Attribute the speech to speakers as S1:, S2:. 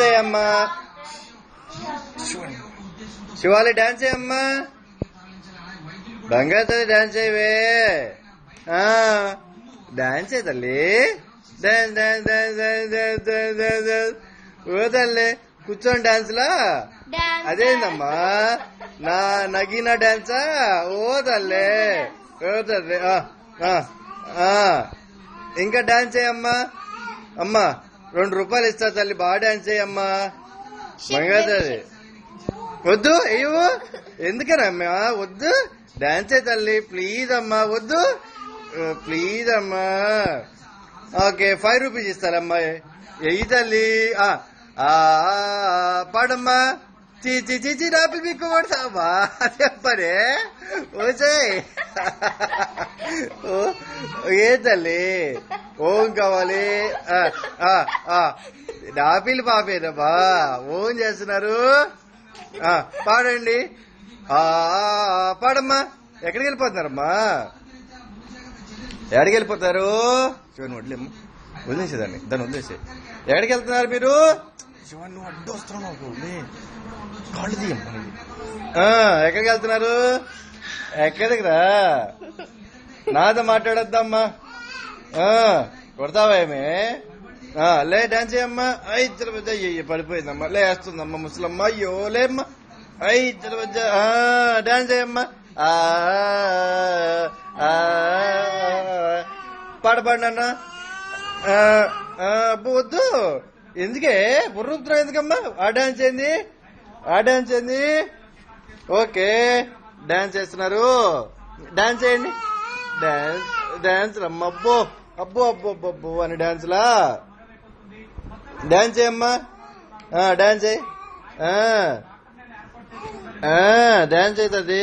S1: చేయమ్మా శివాలి డాన్స్ చేయమ్మా బంగారు తల్లి డాన్స్ చేయవే డాన్స్ చేయ తల్లి dance dance dance dance dance dance dance ఓ తల్లి కూర్చోండి డాన్స్ లా అదేందమ్మా నా నగీనా డాన్సా ఓ తల్లి ఇంకా డాన్స్ చేయమ్మా అమ్మా 2 రూపాయలు ఇస్తా తల్లి బాగా డాన్స్ చేయమ్మా బంగారు తల్లి వద్దు అయ్యో ఎందుకనమ్మా వద్దు డాన్స్ చేయ తల్లి ప్లీజ్ అమ్మా వద్దు ప్లీజ్ అమ్మా ఓకే 5 రూపీస్ ఇస్తారమ్మా ఎయ్యి తల్లి పాడమ్మా చీచి చీచి రాపి మీకు కొడతావా చెప్పరే ఓసే ఏ తల్లి ఓం కావాలి డాపిల్ పాపేనమ్మా ఓం చేస్తున్నారు పాడండి పాడమ్మా ఎక్కడికి వెళ్ళిపోతున్నారమ్మా ఎక్కడికి వెళ్ళిపోతారు శివన్ వడ్లేమ్మా వదిలేసేదాన్ని దాన్ని వదిలేసే ఎక్కడికి వెళ్తున్నారు మీరు శివన్ నువ్వు అడ్డు వస్తున్నావు కాళ్ళు తీయమ్మా ఎక్కడికి వెళ్తున్నారు ఎక్కడికి రా నాతో మాట్లాడొద్దమ్మా కొడతావా ఏమే లే డాన్స్ చేయమ్మా ఇద్దరు మధ్య పడిపోయిందమ్మా లేస్తుందమ్మా ముసలమ్మ అయ్యో లేమ్మా ఇద్దరు మధ్య డాన్స్ చేయమ్మా పాడపాడి అన్న వద్దు ఎందుకే బుర్రుతున్నా ఎందుకమ్మా ఆ డాన్స్ ఏంది ఓకే డాన్స్ చేస్తున్నారు డాన్స్ చేయండి డాన్స్ రమ్మ అబ్బో అబ్బో అబ్బో అబ్బో అని డాన్స్లా డాన్స్ చేయమ్మా డాన్స్ చేయి డాన్స్ అవుతుంది